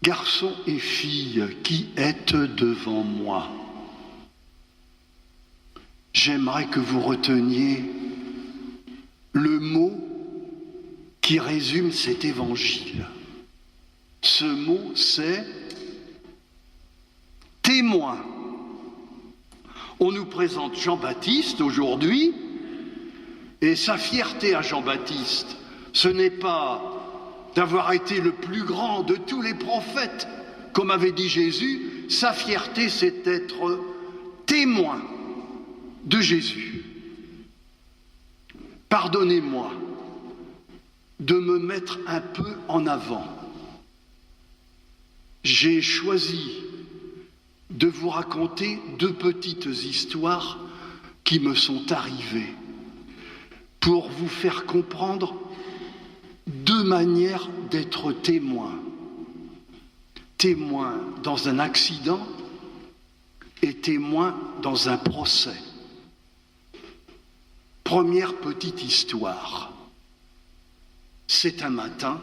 Garçons et filles qui êtes devant moi, j'aimerais que vous reteniez le mot qui résume cet évangile. Ce mot, c'est témoin. On nous présente Jean-Baptiste aujourd'hui, et sa fierté à Jean-Baptiste, ce n'est pas d'avoir été le plus grand de tous les prophètes, comme avait dit Jésus. Sa fierté, c'est d'être témoin de Jésus. Pardonnez-moi de me mettre un peu en avant. J'ai choisi de vous raconter deux petites histoires qui me sont arrivées pour vous faire comprendre deux manières d'être témoin. Témoin dans un accident et témoin dans un procès. Première petite histoire. C'est un matin,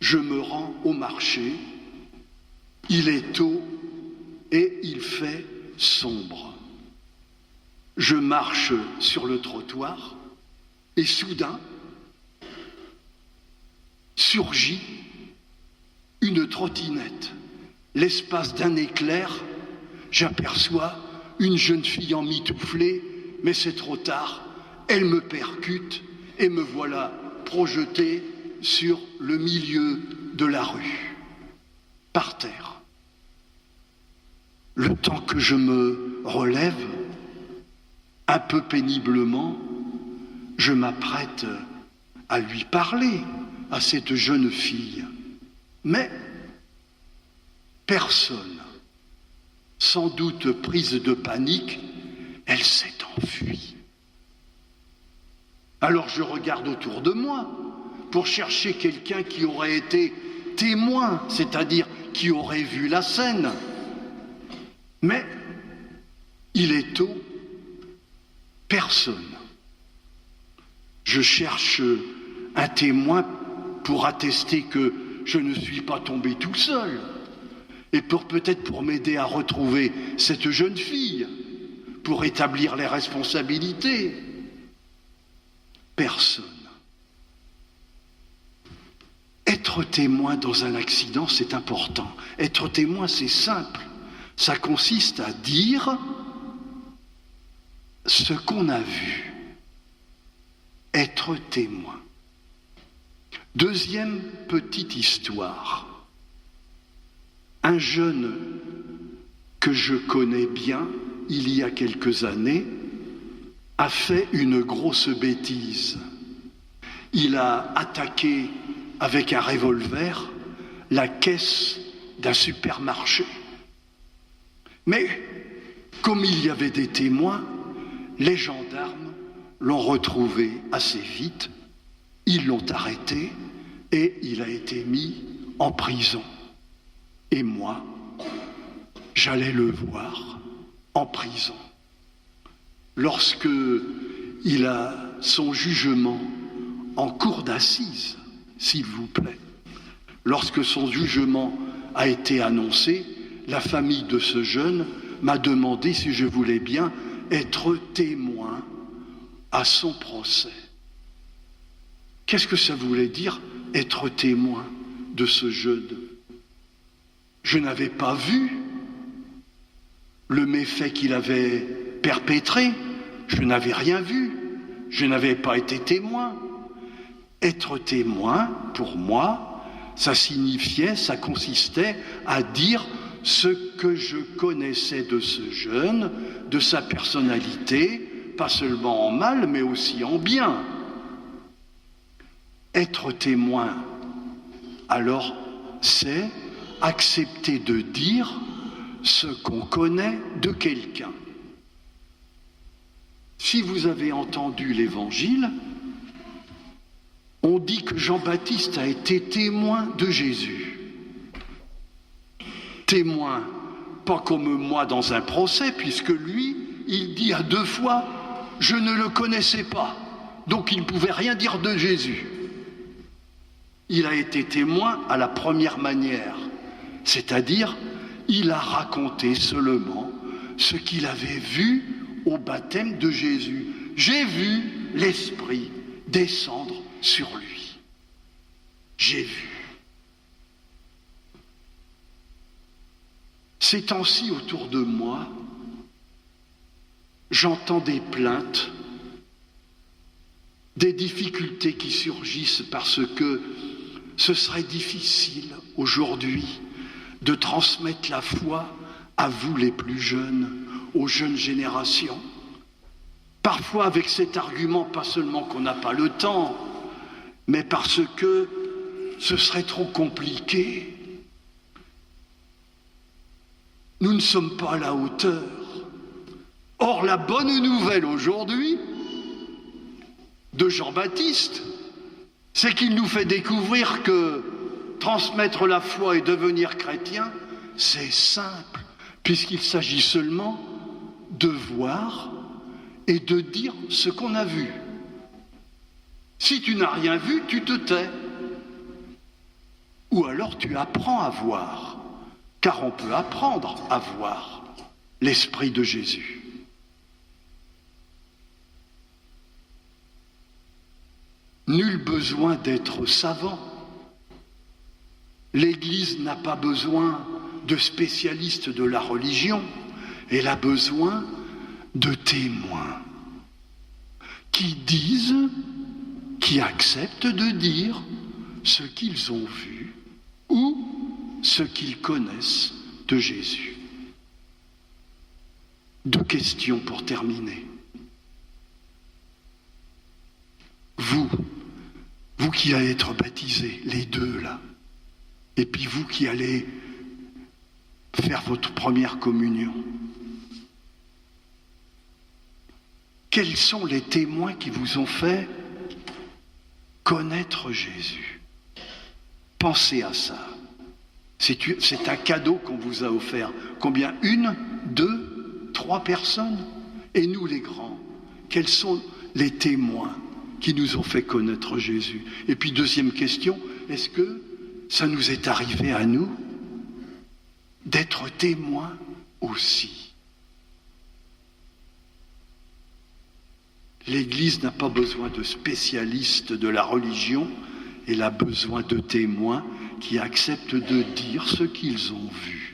je me rends au marché, il est tôt et il fait sombre. Je marche sur le trottoir et soudain surgit une trottinette. L'espace d'un éclair, j'aperçois une jeune fille emmitouflée, mais c'est trop tard, elle me percute et me voilà projeté sur le milieu de la rue, par terre. Le temps que je me relève, un peu péniblement, je m'apprête à lui parler, à cette jeune fille. Mais personne, sans doute prise de panique, elle s'est enfuie. Alors je regarde autour de moi pour chercher quelqu'un qui aurait été témoin, c'est-à-dire qui aurait vu la scène. Mais il est tôt, personne. Je cherche un témoin pour attester que je ne suis pas tombé tout seul et peut-être pour m'aider à retrouver cette jeune fille, pour établir les responsabilités. Personne. Être témoin dans un accident, c'est important. Être témoin, c'est simple. Ça consiste à dire ce qu'on a vu. Être témoin. Deuxième petite histoire. Un jeune que je connais bien, il y a quelques années, a fait une grosse bêtise. Il a attaqué avec un revolver la caisse d'un supermarché. Mais comme il y avait des témoins, les gendarmes l'ont retrouvé assez vite, ils l'ont arrêté et il a été mis en prison. Et moi, j'allais le voir en prison. Lorsque il a son jugement en cour d'assises, s'il vous plaît, lorsque son jugement a été annoncé, la famille de ce jeune m'a demandé si je voulais bien être témoin à son procès. Qu'est-ce que ça voulait dire, être témoin de ce jeune? Je n'avais pas vu le méfait qu'il avait perpétré, je n'avais rien vu, je n'avais pas été témoin. Être témoin, pour moi, ça signifiait, ça consistait à dire ce que je connaissais de ce jeune, de sa personnalité, pas seulement en mal, mais aussi en bien. Être témoin, alors, c'est accepter de dire ce qu'on connaît de quelqu'un. Si vous avez entendu l'Évangile, on dit que Jean-Baptiste a été témoin de Jésus. Témoin, pas comme moi dans un procès, puisque lui, il dit à deux fois, je ne le connaissais pas, donc il ne pouvait rien dire de Jésus. il a été témoin à la première manière, c'est-à-dire il a raconté seulement ce qu'il avait vu au baptême de Jésus. J'ai vu l'Esprit descendre sur lui. J'ai vu. Ces temps-ci, autour de moi, j'entends des plaintes, des difficultés qui surgissent parce que ce serait difficile aujourd'hui de transmettre la foi à vous les plus jeunes, aux jeunes générations. Parfois avec cet argument, pas seulement qu'on n'a pas le temps, mais parce que ce serait trop compliqué. Nous ne sommes pas à la hauteur. Or, la bonne nouvelle aujourd'hui de Jean-Baptiste, c'est qu'il nous fait découvrir que transmettre la foi et devenir chrétien, c'est simple, puisqu'il s'agit seulement de voir et de dire ce qu'on a vu. Si tu n'as rien vu, tu te tais. Ou alors tu apprends à voir, car on peut apprendre à voir l'Esprit de Jésus. Nul besoin d'être savant. L'Église n'a pas besoin de spécialistes de la religion, elle a besoin de témoins qui disent, qui acceptent de dire ce qu'ils ont vu ou ce qu'ils connaissent de Jésus. 2 questions pour terminer. Vous qui allez être baptisés, les deux là, et puis vous qui allez faire votre première communion, quels sont les témoins qui vous ont fait connaître Jésus? Pensez à ça. C'est un cadeau qu'on vous a offert. Combien? 1, 2, 3 personnes? Et nous les grands, quels sont les témoins qui nous ont fait connaître Jésus? Et puis deuxième question, est-ce que ça nous est arrivé à nous d'être témoins aussi? L'Église n'a pas besoin de spécialistes de la religion, elle a besoin de témoins qui acceptent de dire ce qu'ils ont vu.